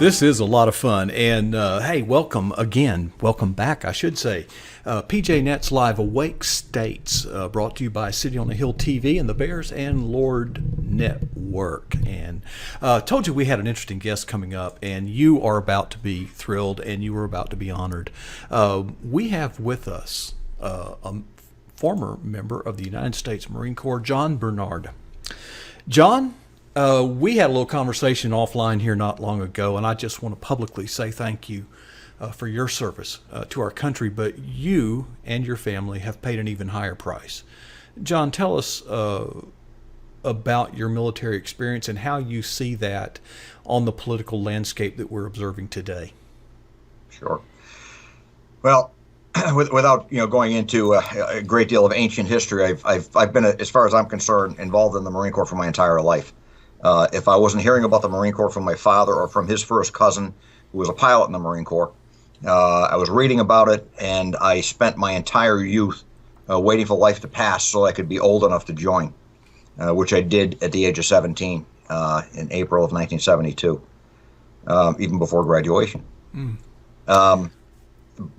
This is a lot of fun. And hey, welcome again. Welcome back, I should say. PJ Net's Live Awake States, brought to you by City on the Hill TV and the Bears and Lord Network. And told you we had an interesting guest coming up, and you are about to be thrilled and you are about to be honored. We have with us a former member of the United States Marine Corps, John Bernard. John, we had a little conversation offline here not long ago, and I just want to publicly say thank you for your service to our country, but you and your family have paid an even higher price. John, tell us about your military experience and how you see that on the political landscape that we're observing today. Sure. Well, without going into a great deal of ancient history, I've been, as far as I'm concerned, involved in the Marine Corps for my entire life. If I wasn't hearing about the Marine Corps from my father or from his first cousin, who was a pilot in the Marine Corps, I was reading about it, and I spent my entire youth waiting for life to pass so I could be old enough to join, which I did at the age of 17 in April of 1972, even before graduation.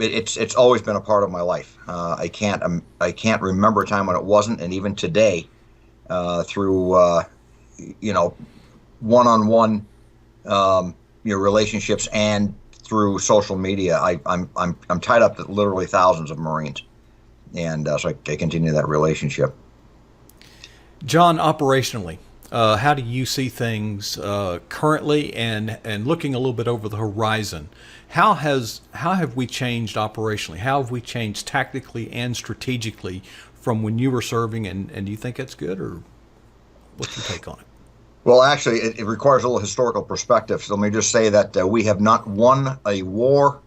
It's always been a part of my life. I can't remember a time when it wasn't, and even today, through one-on-one relationships and through social media, I'm tied up with literally thousands of Marines, and so I continue that relationship. John, operationally, how do you see things currently, and looking a little bit over the horizon? How have we changed operationally? How have we changed tactically and strategically from when you were serving? And do you think that's good, or what's your take on it? Well, actually, it requires a little historical perspective. So let me just say that we have not won a war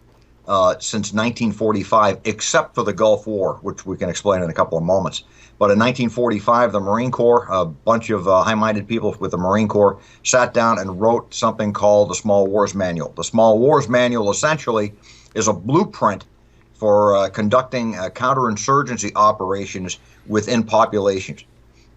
since 1945, except for the Gulf War, which we can explain in a couple of moments. But in 1945, the Marine Corps, a bunch of high-minded people with the Marine Corps, sat down and wrote something called the Small Wars Manual. The Small Wars Manual essentially is a blueprint for conducting counterinsurgency operations within populations.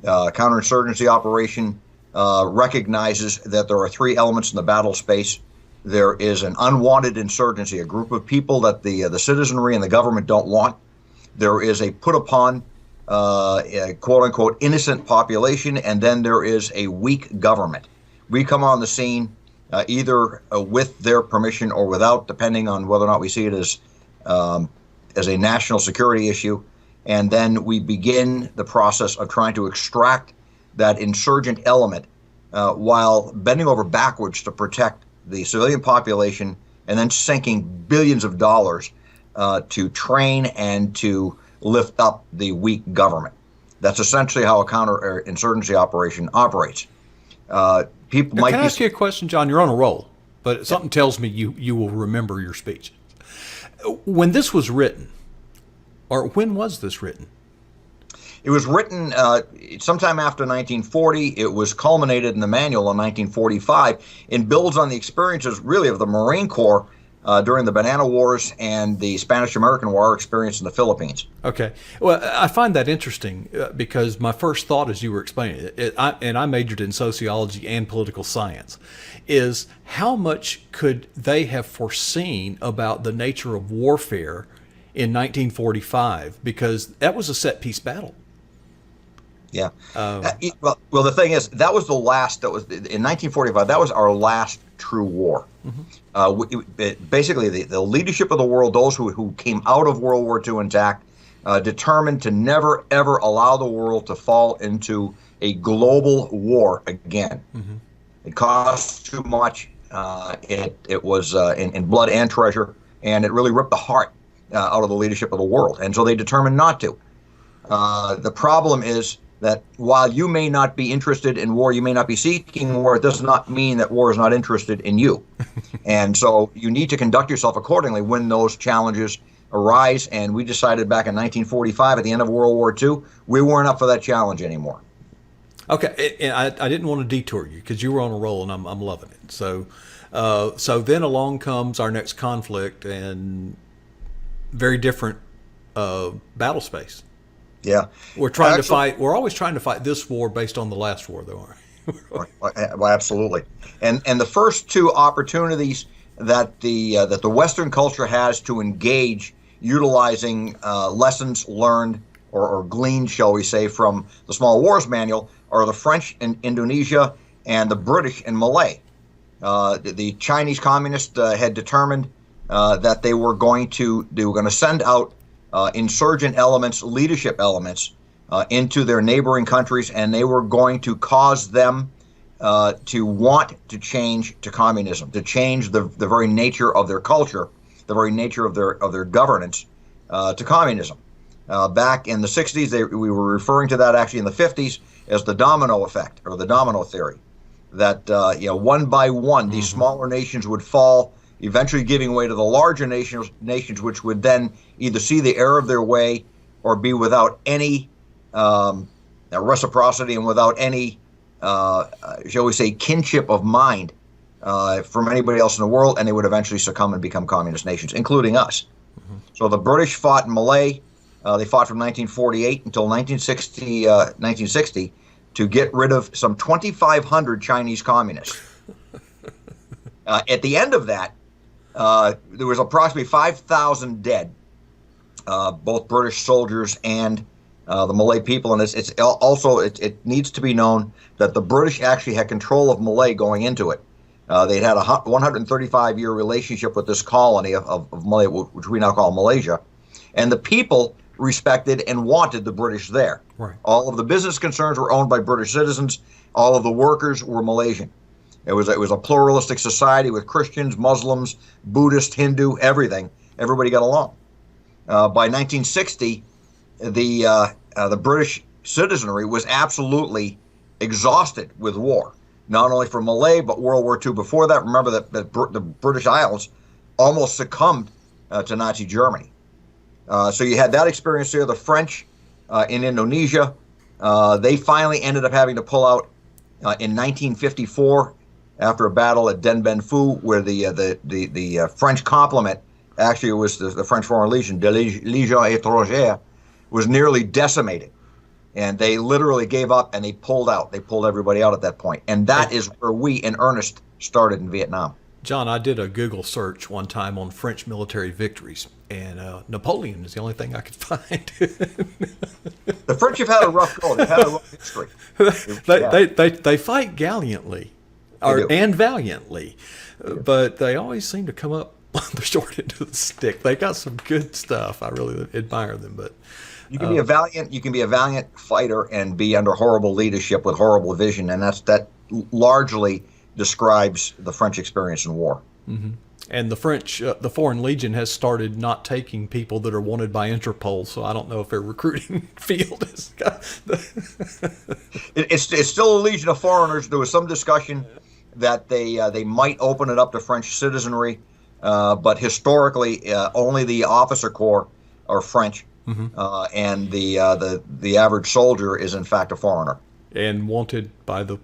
Counterinsurgency operation recognizes that there are three elements in the battle space. There is an unwanted insurgency, a group of people that the citizenry and the government don't want. There is a put upon, a quote-unquote, innocent population, and then there is a weak government. We come on the scene either with their permission or without, depending on whether or not we see it as a national security issue, and then we begin the process of trying to extract that insurgent element while bending over backwards to protect the civilian population, and then sinking billions of dollars to train and to lift up the weak government. That's essentially how a counterinsurgency operation operates. People now, might can I ask you a question, John? You're on a roll, but something tells me you will remember your speech. When this was written, or when was this written? It was written sometime after 1940. It was culminated in the manual in 1945, and builds on the experiences really of the Marine Corps during the Banana Wars and the Spanish-American War experience in the Philippines. Okay. Well, I find that interesting because my first thought as you were explaining it, and I majored in sociology and political science, is how much could they have foreseen about the nature of warfare in 1945, because that was a set-piece battle. Yeah. Well, the thing is, that was the last. That was in 1945. That was our last true war. Mm-hmm. Basically, the leadership of the world, those who came out of World War II intact, determined to never ever allow the world to fall into a global war again. Mm-hmm. It cost too much. It was in blood and treasure, and it really ripped the heart out of the leadership of the world. And so they determined not to. The problem is that while you may not be interested in war, you may not be seeking war, it does not mean that war is not interested in you. And so you need to conduct yourself accordingly when those challenges arise. And we decided back in 1945, at the end of World War II, we weren't up for that challenge anymore. Okay, and I didn't want to detour you because you were on a roll, and I'm loving it. So then along comes our next conflict, and very different battle space. Yeah, we're trying to fight. We're always trying to fight this war based on the last war, though, aren't Well, absolutely. And the first two opportunities that the Western culture has to engage, utilizing lessons learned or gleaned, shall we say, from the Small Wars Manual, are the French in Indonesia and the British in Malay. The Chinese communists had determined that they were going to send out insurgent elements, leadership elements, into their neighboring countries, and they were going to cause them to want to change to communism, to change the very nature of their culture, the very nature of their governance to communism. Back in the 60s, we were referring to that actually in the 50s as the domino effect, or the domino theory, that one by one these smaller nations would fall, eventually giving way to the larger nations, which would then either see the error of their way or be without any reciprocity and without any, shall we say, kinship of mind from anybody else in the world, and they would eventually succumb and become communist nations, including us. So the British fought in Malay. They fought from 1948 until 1960 to get rid of some 2,500 Chinese communists. At the end of that, there was approximately 5,000 dead, both British soldiers and the Malay people. And it needs to be known that the British actually had control of Malay going into it. They'd had a 135-year relationship with this colony of Malay, which we now call Malaysia, and the people respected and wanted the British there. Right. All of the business concerns were owned by British citizens. All of the workers were Malaysian. It was a pluralistic society with Christians, Muslims, Buddhist, Hindu, everything. Everybody got along. By 1960, the British citizenry was absolutely exhausted with war, not only for Malay, but World War II before that. Remember that the British Isles almost succumbed to Nazi Germany. So you had that experience there. The French in Indonesia, they finally ended up having to pull out in 1954 after a battle at Den Ben Phu, where the French complement, actually it was the French Foreign Legion, de Légion étrangère, was nearly decimated. And they literally gave up and they pulled out. They pulled everybody out at that point. And that is where we, in earnest, started in Vietnam. John, I did a Google search one time on French military victories, and Napoleon is the only thing I could find. The French have had a rough go. They've had a rough history. They fight gallantly and valiantly, but they always seem to come up on the short end of the stick. They got some good stuff. I really admire them, but you can be a valiant fighter and be under horrible leadership with horrible vision, and that largely describes the French experience in war. Mm-hmm. And the French, the Foreign Legion has started not taking people that are wanted by Interpol, so I don't know if their recruiting field is... It's still a legion of foreigners. There was some discussion that they might open it up to French citizenry, but historically only the officer corps are French, and the average soldier is in fact a foreigner. And wanted by the...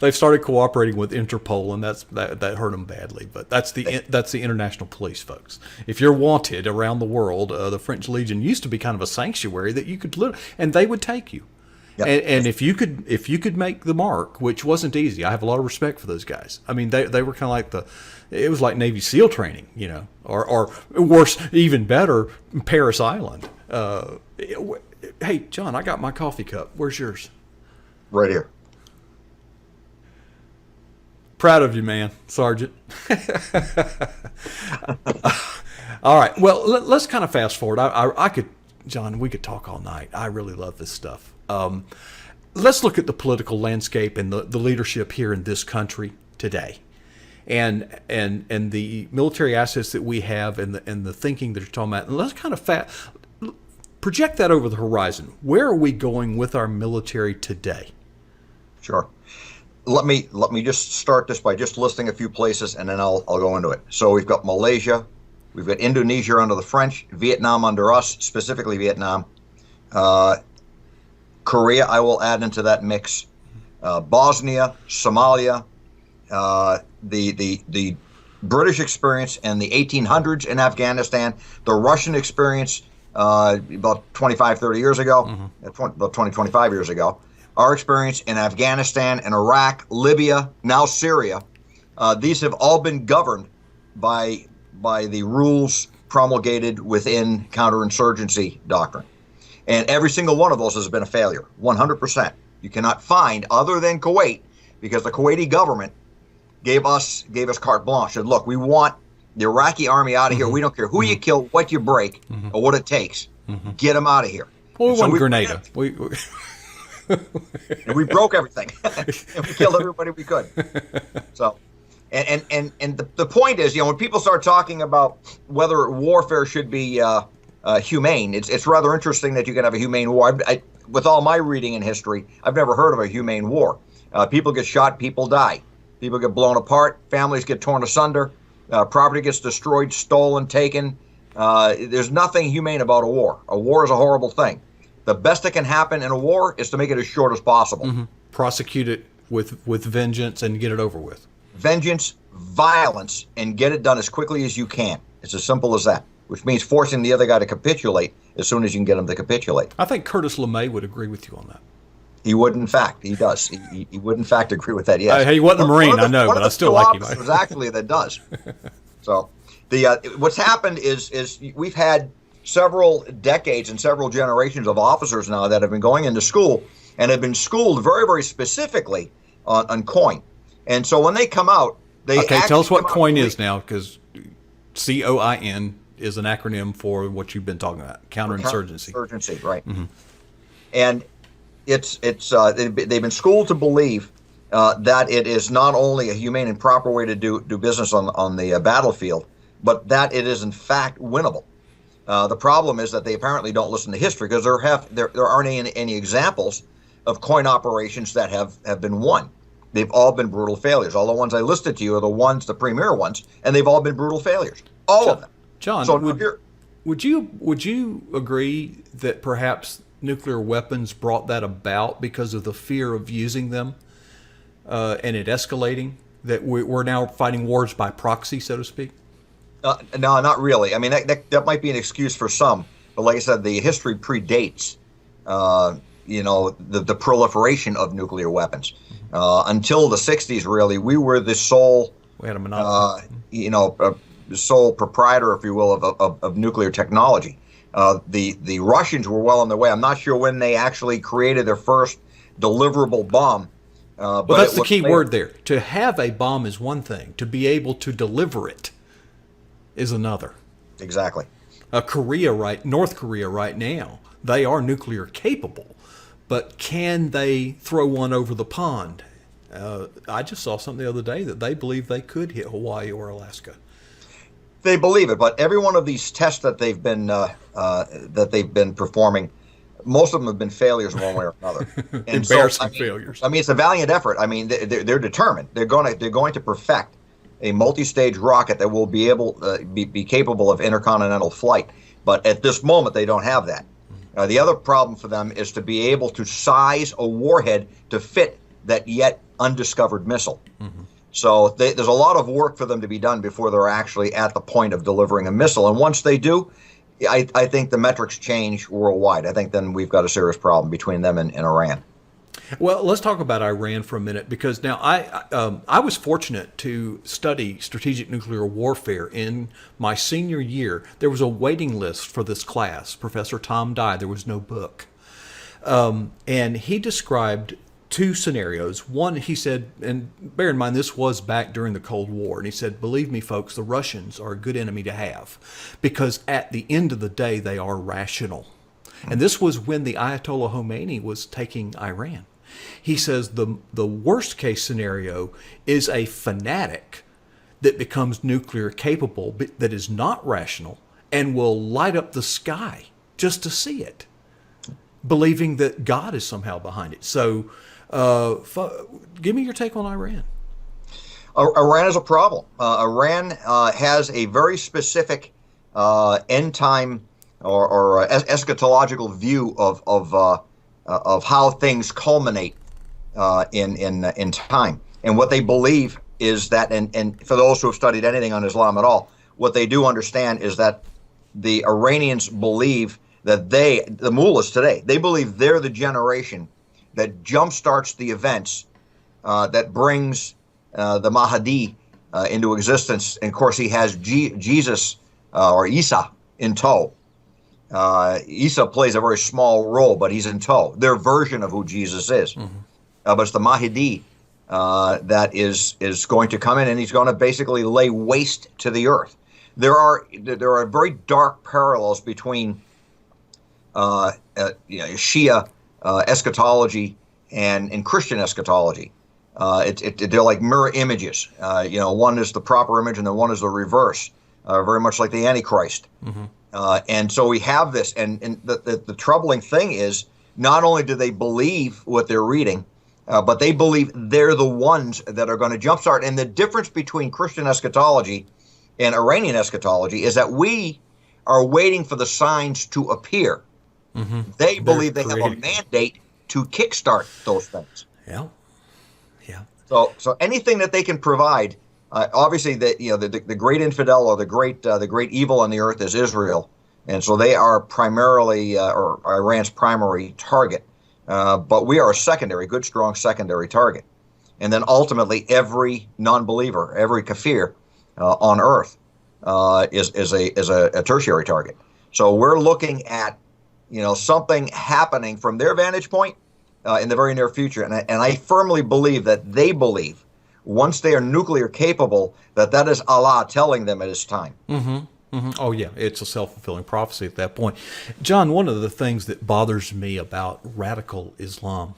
They've started cooperating with Interpol, and that hurt them badly. But that's the international police, folks. If you're wanted around the world, the French Legion used to be kind of a sanctuary that you could live, and they would take you. Yep. And if you could make the mark, which wasn't easy, I have a lot of respect for those guys. I mean, they were kind of like it was like Navy SEAL training, or worse, even better, Paris Island. Hey, John, I got my coffee cup. Where's yours? Right here. Proud of you, man, Sergeant. All right. Well, let's kind of fast forward. I could, John, we could talk all night. I really love this stuff. Let's look at the political landscape and the leadership here in this country today, and the military assets that we have, and the thinking that you're talking about. And let's kind of project that over the horizon. Where are we going with our military today? Sure. Let me just start this by just listing a few places, and then I'll go into it. So we've got Malaysia, we've got Indonesia under the French, Vietnam under us, specifically Vietnam, Korea I will add into that mix, Bosnia, Somalia, the British experience in the 1800s in Afghanistan, the Russian experience about 25, 30 years ago, about 20, 25 years ago. Our experience in Afghanistan and Iraq, Libya, now Syria, these have all been governed by the rules promulgated within counterinsurgency doctrine. And every single one of those has been a failure, 100%. You cannot find, other than Kuwait, because the Kuwaiti government gave us carte blanche. Said, look, we want the Iraqi army out of here. We don't care who you kill, what you break, or what it takes. Get them out of here. Well, we won Grenada. And we broke everything. And we killed everybody we could. So, and the point is, when people start talking about whether warfare should be humane, it's rather interesting that you can have a humane war. With all my reading in history, I've never heard of a humane war. People get shot, people die. People get blown apart, families get torn asunder, property gets destroyed, stolen, taken. There's nothing humane about a war. A war is a horrible thing. The best that can happen in a war is to make it as short as possible. Prosecute it with vengeance and get it over with. Vengeance, violence, and get it done as quickly as you can. It's as simple as that, which means forcing the other guy to capitulate as soon as you can get him to capitulate. I think Curtis LeMay would agree with you on that. He would, in fact. He does. He would, in fact, agree with that, yes. He wasn't a Marine, I know, but I still like him. There's actually that does. So what's happened is we've had several decades and several generations of officers now that have been going into school and have been schooled very, very specifically on COIN. And so when they come out, tell us what COIN is now, because COIN is an acronym for what you've been talking about, counterinsurgency. Counterinsurgency, right. And they've been schooled to believe that it is not only a humane and proper way to do business on the battlefield, but that it is in fact winnable. The problem is that they apparently don't listen to history, because there aren't any examples of COIN operations that have been won. They've all been brutal failures. All the ones I listed to you are the premier ones, and they've all been brutal failures. All of them. John, so would you agree that perhaps nuclear weapons brought that about because of the fear of using them and it escalating, that we're now fighting wars by proxy, so to speak? No, not really. I mean, that might be an excuse for some, but like I said, the history predates the proliferation of nuclear weapons. Until the 60s, really, we were the sole, we had a monopoly. Sole proprietor, if you will, of nuclear technology. The Russians were well on their way. I'm not sure when they actually created their first deliverable bomb. But that's the key word there. To have a bomb is one thing. To be able to deliver it is another. Exactly. North Korea right now, they are nuclear capable, but can they throw one over the pond? I just saw something the other day that they believe they could hit Hawaii or Alaska. They believe it, but every one of these tests that they've been performing, most of them have been failures one way or another. And Embarrassing failures. I mean, it's a valiant effort. I mean, they're determined. They're going to perfect a multi-stage rocket that will be able be capable of intercontinental flight. But at this moment, they don't have that. The other problem for them is to be able to size a warhead to fit that yet undiscovered missile. So there's a lot of work for them to be done before they're actually at the point of delivering a missile. And once they do, I think the metrics change worldwide. I think then we've got a serious problem between them and Iran. Well, let's talk about Iran for a minute, because now I was fortunate to study strategic nuclear warfare in my senior year. There was a waiting list for this class. Professor Tom Dye, there was no book. And he described two scenarios. One, he said, and bear in mind, this was back during the Cold War, and he said, believe me, folks, the Russians are a good enemy to have, because at the end of the day, they are rational. And this was when the Ayatollah Khomeini was taking Iran. He says the worst case scenario is a fanatic that becomes nuclear capable, that is not rational, and will light up the sky just to see it, believing that God is somehow behind it. So give me your take on Iran. Iran is a problem. Iran has a very specific end time or eschatological view of how things culminate in time. And what they believe is that, and for those who have studied anything on Islam at all, what they do understand is that the Iranians believe that the mullahs today, they believe they're the generation that jumpstarts the events that brings the Mahdi into existence. And of course, he has Jesus or Isa in tow. Isa plays a very small role, but he's in tow. Their version of who Jesus is. But it's the Mahdi that is going to come in, and he's going to basically lay waste to the earth. There are very dark parallels between Shia eschatology and Christian eschatology. They're like mirror images. One is the proper image, and then one is the reverse. Very much like the Antichrist. And so we have this, and the troubling thing is, not only do they believe what they're reading, but they believe they're the ones that are going to jumpstart. And the difference between Christian eschatology and Iranian eschatology is that we are waiting for the signs to appear. They believe they have a mandate to kickstart those things. Yeah. So anything that they can provide, obviously the great infidel or the great evil on the earth is Israel, and so they are primarily or Iran's primary target. But we are a secondary, good, strong secondary target. And then ultimately every non-believer, every kafir on earth is a tertiary target. So we're looking at something happening from their vantage point in the very near future. And I firmly believe that they believe once they are nuclear capable, that is Allah telling them it is time. Oh, yeah. It's a self-fulfilling prophecy at that point. John, one of the things that bothers me about radical Islam,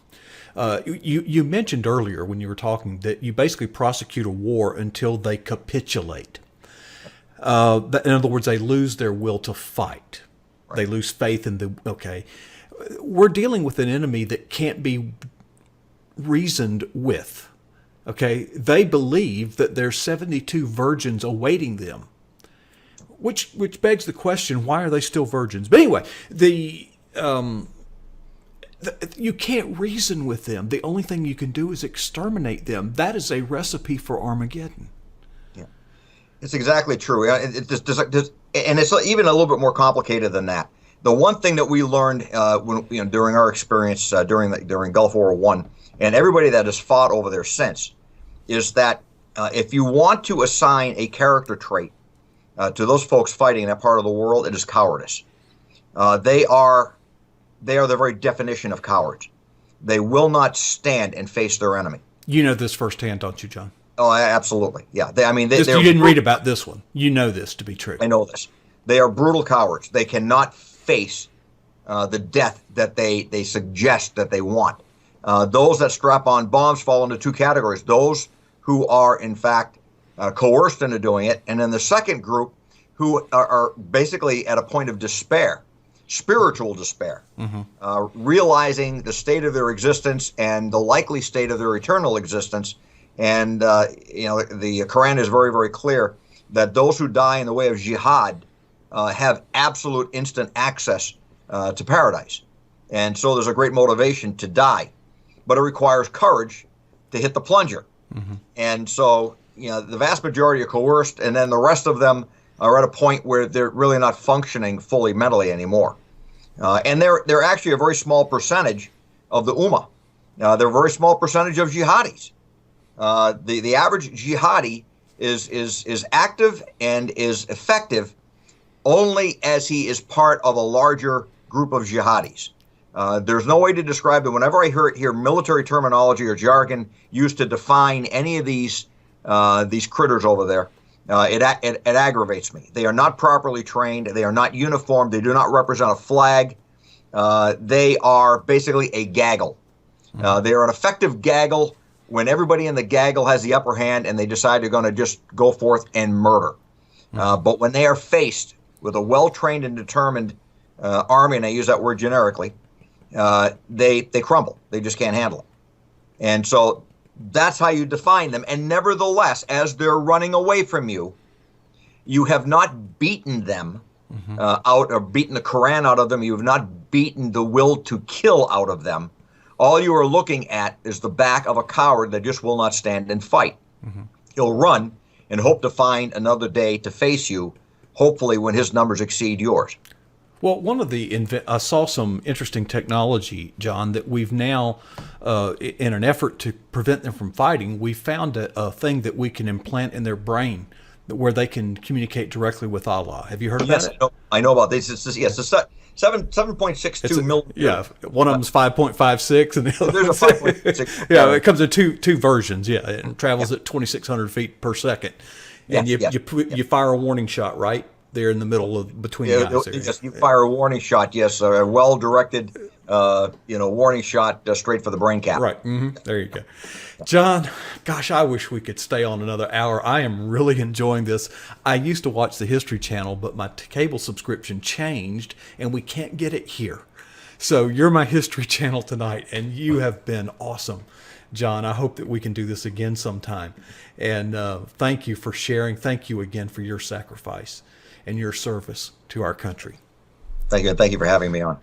you mentioned earlier when you were talking that you basically prosecute a war until they capitulate. In other words, they lose their will to fight. Right. They lose faith in the, okay. We're dealing with an enemy that can't be reasoned with. Okay, they believe that there's 72 virgins awaiting them, which begs the question: why are they still virgins? But anyway, you can't reason with them. The only thing you can do is exterminate them. That is a recipe for Armageddon. Yeah, it's exactly true. And it's even a little bit more complicated than that. The one thing that we learned during our experience during Gulf War I, and everybody that has fought over there since, is that if you want to assign a character trait to those folks fighting in that part of the world, it is cowardice. They are the very definition of cowards. They will not stand and face their enemy. You know this firsthand, don't you, John? Oh, absolutely. Yeah. You didn't read about this one. You know this to be true. I know this. They are brutal cowards. They cannot face the death that they suggest that they want. Those that strap on bombs fall into two categories: those who are in fact coerced into doing it, and then the second group who are basically at a point of despair, spiritual despair, realizing the state of their existence and the likely state of their eternal existence. And the Quran is very, very clear that those who die in the way of jihad have absolute instant access to paradise. And so there's a great motivation to die, but it requires courage to hit the plunger. And so, the vast majority are coerced, and then the rest of them are at a point where they're really not functioning fully mentally anymore. And they're actually a very small percentage of the Ummah. They're a very small percentage of jihadis. The average jihadi is active and is effective only as he is part of a larger group of jihadis. There's no way to describe them. Whenever I hear military terminology or jargon used to define any of these critters over there, it aggravates me. They are not properly trained. They are not uniformed. They do not represent a flag. They are basically a gaggle. They are an effective gaggle when everybody in the gaggle has the upper hand and they decide they're going to just go forth and murder. But when they are faced with a well-trained and determined army, and I use that word generically, they crumble. They just can't handle it. And so that's how you define them. And nevertheless, as they're running away from you, you have not beaten them out or beaten the Quran out of them. You have not beaten the will to kill out of them. All you are looking at is the back of a coward that just will not stand and fight. He'll run and hope to find another day to face you hopefully when his numbers exceed yours. Well, one of I saw some interesting technology, John, that we've now, in an effort to prevent them from fighting, we found a thing that we can implant in their brain where they can communicate directly with Allah. Have you heard about it? I know about this. Yes, it's 7.62 million. Yeah, one of them's 5.56, and the other There's a 5.6. Yeah, it comes in two versions. Yeah, it travels at 2,600 feet per second, and you fire a warning shot right there in the middle of between the eyes. Yes, you fire a warning shot. Yes, a well-directed, warning shot straight for the brain cap. Right. Mm-hmm. There you go, John. Gosh, I wish we could stay on another hour. I am really enjoying this. I used to watch the History Channel, but my cable subscription changed, and we can't get it here. So you're my History Channel tonight, and you have been awesome, John. I hope that we can do this again sometime. And thank you for sharing. Thank you again for your sacrifice and your service to our country. Thank you for having me on.